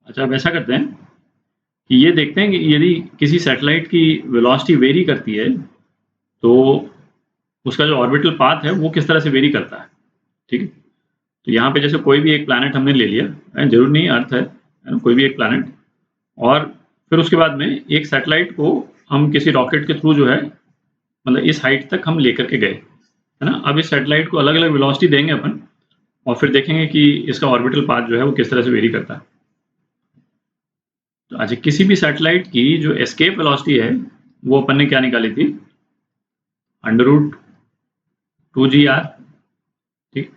अच्छा, अब ऐसा करते हैं कि ये देखते हैं कि यदि किसी सैटेलाइट की वेलोसिटी वेरी करती है तो उसका जो ऑर्बिटल पाथ है वो किस तरह से वेरी करता है। ठीक है, तो यहाँ पे जैसे कोई भी एक प्लैनेट हमने ले लिया, जरूर नहीं अर्थ है ना, कोई भी एक प्लैनेट, और फिर उसके बाद में एक सैटेलाइट को हम किसी रॉकेट के थ्रू जो है मतलब इस हाइट तक हम लेकर के गए, है ना। अब इस सैटेलाइट को अलग अलग वेलोसिटी देंगे अपन और फिर देखेंगे कि इसका ऑर्बिटल पाथ जो है वो किस तरह से वेरी करता है। तो अच्छा, किसी भी सैटेलाइट की जो एस्केप वेलोसिटी है वो अपन ने क्या निकाली थी, √2gr। ठीक,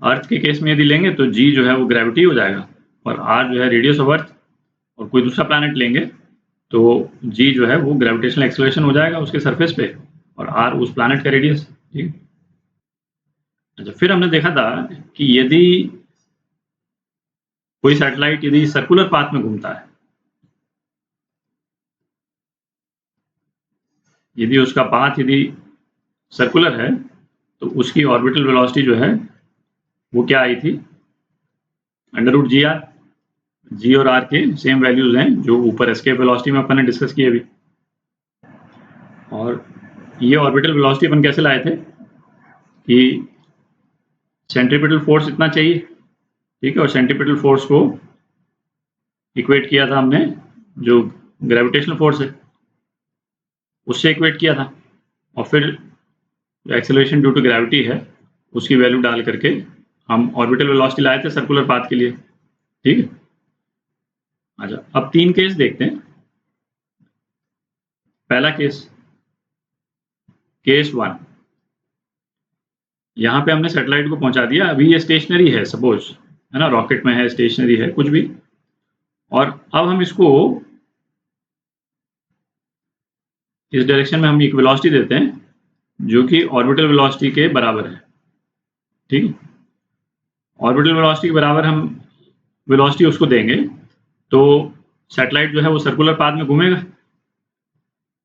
अर्थ के केस में यदि लेंगे तो g जो है वो ग्रेविटी हो जाएगा और r जो है रेडियस ऑफ अर्थ, और कोई दूसरा प्लैनेट लेंगे तो g जो है वो ग्रेविटेशनल एक्सेलरेशन हो जाएगा उसके सरफेस पे और r उस प्लैनेट का रेडियस। ठीक, अच्छा, फिर हमने देखा था कि यदि कोई सैटेलाइट यदि सर्कुलर पाथ में घूमता है, यदि उसका पाथ यदि सर्कुलर है तो उसकी ऑर्बिटल वेलोसिटी जो है वो क्या आई थी, √gr। g और r के सेम वैल्यूज हैं जो ऊपर एस्केप वेलोसिटी में अपन ने डिस्कस किए अभी। और ये ऑर्बिटल वेलोसिटी अपन कैसे लाए थे कि सेंट्रीपिटल फोर्स इतना चाहिए, ठीक है, और सेंट्रीपिटल फोर्स को इक्वेट किया था हमने जो ग्रेविटेशनल फोर्स है उससे इक्वेट किया था, और फिर जो एक्सेलरेशन ड्यू टू ग्रेविटी है उसकी वैल्यू डाल करके हम ऑर्बिटल वेलोसिटी लाए थे सर्कुलर पाथ के लिए। ठीक है, अच्छा, अब 3 केस देखते हैं। पहला केस, केस 1, यहाँ पे हमने सैटेलाइट को पहुंचा दिया, अभी ये स्टेशनरी है सपोज, है ना, रॉकेट में है, स्टेशनरी है, कुछ भी, और अब हम इसको इस डायरेक्शन में हम एक वेलोसिटी देते हैं जो कि ऑर्बिटल वेलोसिटी के बराबर है। ठीक है, ऑर्बिटल वेलोसिटी के बराबर हम वेलोसिटी उसको देंगे तो सैटेलाइट जो है वो सर्कुलर पाथ में घूमेगा।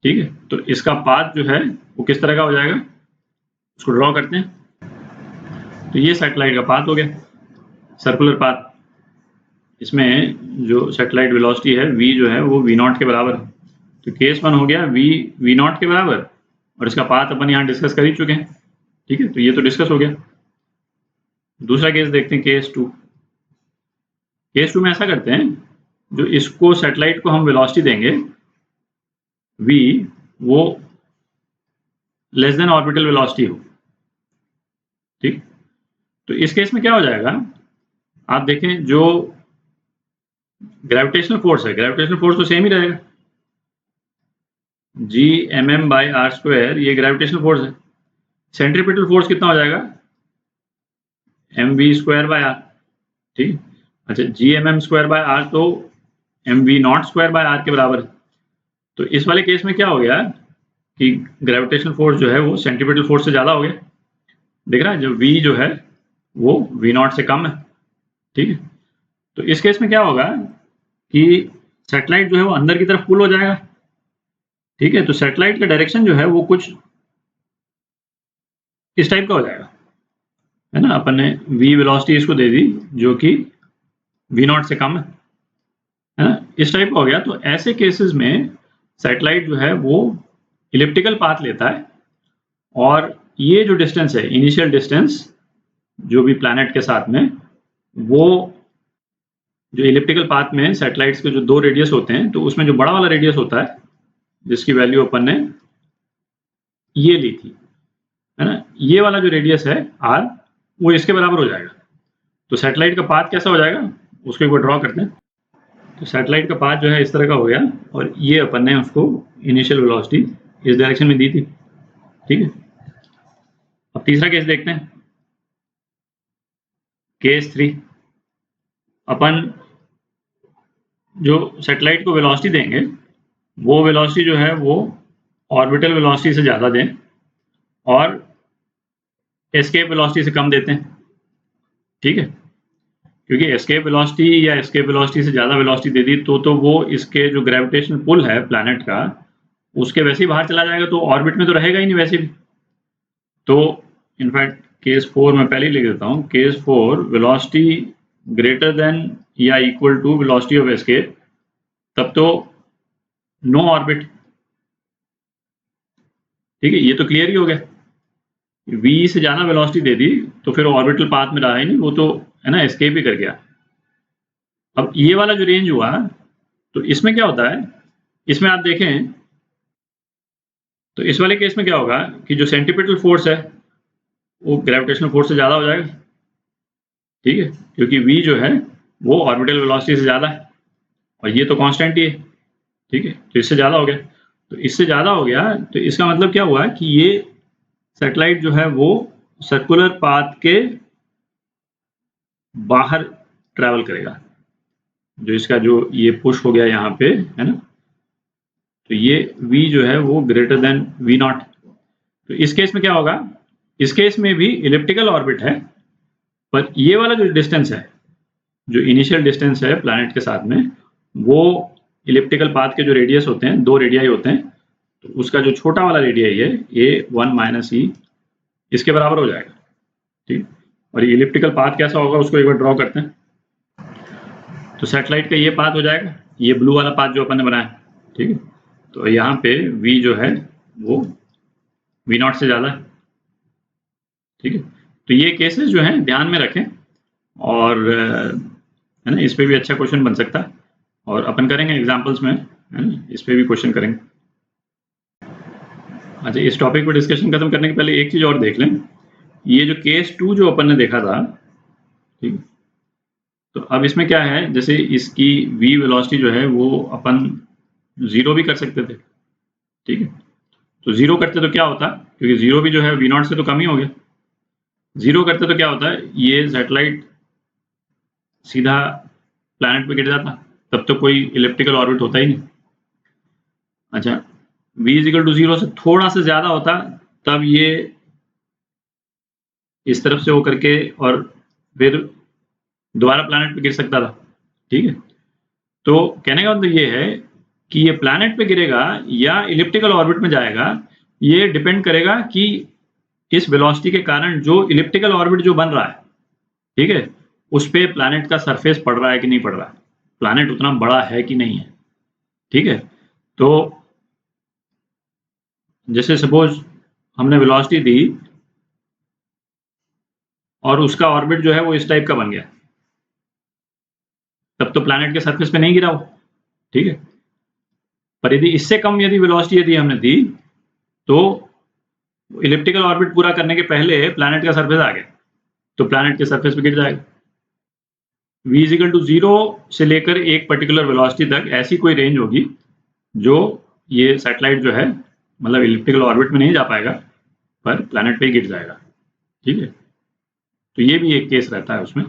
ठीक है, तो इसका पाथ जो है वो किस तरह का हो जाएगा, उसको ड्रॉ करते हैं। तो ये सैटेलाइट का पाथ हो गया, सर्कुलर पाथ। इसमें जो सैटेलाइट वेलोसिटी है v जो है वो v0 के बराबर है। तो केस 1 हो गया v0 के बराबर, और इसका पाथ अपन यहाँ डिस्कस कर ही चुके हैं। ठीक है, तो ये तो डिस्कस हो गया। दूसरा केस देखते हैं, केस 2। केस 2 में ऐसा करते हैं, जो इसको सैटेलाइट को हम वेलोसिटी देंगे v, वो लेस देन ऑर्बिटल वेलोसिटी हो। ठीक, तो इस केस में क्या हो जाएगा, आप देखें जो ग्रेविटेशनल फोर्स है, ग्रेविटेशनल फोर्स तो सेम ही रहेगा, Gmm/r², ये ग्रेविटेशनल फोर्स है। सेंट्रीपिटल फोर्स कितना हो जाएगा, mv²/r। ठीक, अच्छा, Gmm²/r तो mv0²/r के बराबर है। तो इस वाले केस में क्या हो गया कि ग्रेविटेशनल फोर्स जो है वो सेंट्रीपिटल फोर्स से ज्यादा हो गया। देख रहा है, जो v जो है वो v0 से कम है। ठीक है, तो इस केस में क्या होगा कि सैटेलाइट जो है वो अंदर की तरफ पुल हो जाएगा। ठीक है, तो सैटेलाइट का डायरेक्शन जो है वो कुछ इस टाइप का हो जाएगा, है ना। अपन ने v वेलोसिटी इसको दे दी जो कि v0 से कम है ना, इस टाइप का हो गया। तो ऐसे केसेस में सैटेलाइट जो है वो इलिप्टिकल पाथ लेता है, और ये जो डिस्टेंस है, इनिशियल डिस्टेंस जो भी प्लैनेट के साथ में, वो जो इलिप्टिकल पाथ में सैटेलाइट्स के जो 2 रेडियस होते हैं, तो उसमें जो बड़ा वाला रेडियस होता है जिसकी वैल्यू अपन ने ये ली थी, है ना, ये वाला जो रेडियस है r, वो इसके बराबर हो जाएगा। तो सैटेलाइट का पाथ कैसा हो जाएगा, उसको एक बार ड्रॉ करते हैं। तो सैटेलाइट का पाथ जो है इस तरह का हो गया, और ये अपन ने उसको इनिशियल वेलोसिटी इस डायरेक्शन में दी थी। ठीक है, अब तीसरा केस देखते हैं, केस 3। अपन जो सैटेलाइट को वेलोसिटी देंगे वो वेलोसिटी जो है वो ऑर्बिटल वेलोसिटी से ज़्यादा दें और एस्केप वेलोसिटी से कम देते हैं। ठीक है, क्योंकि एस्केप वेलोसिटी या एस्केप वेलोसिटी से ज़्यादा वेलोसिटी दे दी तो वो इसके जो ग्रेविटेशनल पुल है प्लैनेट का, उसके वैसे ही बाहर चला जाएगा, तो ऑर्बिट में तो रहेगा ही नहीं वैसे भी। तो इनफैक्ट केस 4 में पहले ही लिख देता हूँ, केस 4 वेलोसिटी ग्रेटर देन या equal to velocity of escape, तब तो नो ऑर्बिट। ठीक है, ये तो क्लियर ही हो गया। v से ज्यादा वेलोसिटी दे दी तो फिर ऑर्बिटल पाथ में रहा ही नहीं, वो तो है ना एस्केप ही कर गया। अब ये वाला जो रेंज हुआ तो इसमें क्या होता है, इसमें आप देखें तो इस वाले केस में क्या होगा कि जो सेंट्रीपिटल फोर्स है वो ग्रेविटेशनल फोर्स से ज्यादा हो जाएगा। ठीक है, क्योंकि v जो है वो ऑर्बिटल वेलोसिटी से ज्यादा है और ये तो कांस्टेंट ही है। ठीक है, तो इससे ज्यादा हो गया। तो इससे ज्यादा हो गया तो इसका मतलब क्या हुआ कि ये सैटेलाइट जो है वो सर्कुलर पाथ के बाहर ट्रैवल करेगा। जो इसका जो ये पुश हो गया यहाँ पे है ना, तो ये v जो है वो ग्रेटर देन v0। तो इस केस में क्या होगा, इस केस में भी इलिप्टिकल ऑर्बिट है, पर ये वाला जो डिस्टेंस है, जो इनिशियल डिस्टेंस है प्लैनेट के साथ में, वो इलिप्टिकल पाथ के जो रेडियस होते हैं, 2 रेडियाई होते हैं, तो उसका जो छोटा वाला रेडियाई है a1 माइनस e, इसके बराबर हो जाएगा। ठीक, और ये इलिप्टिकल पाथ कैसा होगा उसको एक बार ड्रॉ करते हैं। तो सैटेलाइट का ये पाथ हो जाएगा, ये ब्लू वाला पाथ जो अपन ने बनाया। ठीक है, तो यहाँ पे v जो है वो v0 से ज़्यादा है। ठीक है, तो ये केसेस जो हैं ध्यान में रखें, और है ना, इस पे भी अच्छा क्वेश्चन बन सकता है, और अपन करेंगे एग्जांपल्स में, है ना, इस पे भी क्वेश्चन करेंगे। अच्छा, इस टॉपिक पर डिस्कशन खत्म करने के पहले एक चीज़ और देख लें। ये जो केस 2 जो अपन ने देखा था, ठीक, तो अब इसमें क्या है, जैसे इसकी v वेलोसिटी जो है वो अपन 0 भी कर सकते थे। ठीक है, तो 0 करते तो क्या होता, क्योंकि 0 भी जो है v0 से तो कम ही हो गया। 0 करते तो क्या होता है, ये सैटेलाइट सीधा प्लैनेट पे गिर जाता, तब तो कोई इलिप्टिकल ऑर्बिट होता ही नहीं। अच्छा, v इज इक्वल टू 0 से थोड़ा सा ज्यादा होता, तब ये इस तरफ से होकर के और फिर दोबारा प्लैनेट पे गिर सकता था। ठीक है, तो कहने का मतलब ये है कि ये प्लैनेट पे गिरेगा या इलिप्टिकल ऑर्बिट में जाएगा, ये डिपेंड करेगा कि इस वेलोसिटी के कारण जो इलिप्टिकल ऑर्बिट जो बन रहा है, ठीक है, उस पे प्लैनेट का सरफेस पड़ रहा है कि नहीं पड़ रहा है, प्लैनेट उतना बड़ा है कि नहीं है। ठीक है, तो जैसे सपोज हमने वेलोसिटी दी और उसका ऑर्बिट जो है वो इस टाइप का बन गया, तब तो प्लैनेट के सरफेस पे नहीं गिरा वो। ठीक है, पर यदि इससे कम यदि वेलोसिटी यदि हमने दी तो इलिप्टिकल ऑर्बिट पूरा करने के पहले प्लैनेट का सरफेस आ गया, तो प्लैनेट के सरफेस पे गिर जाएगा। v इज इक्वल टू 0 से लेकर एक पर्टिकुलर वेलोसिटी तक ऐसी कोई रेंज होगी जो ये सैटेलाइट जो है मतलब इलिप्टिकल ऑर्बिट में नहीं जा पाएगा, पर प्लैनेट पे ही गिर जाएगा। ठीक है, तो ये भी एक केस रहता है उसमें।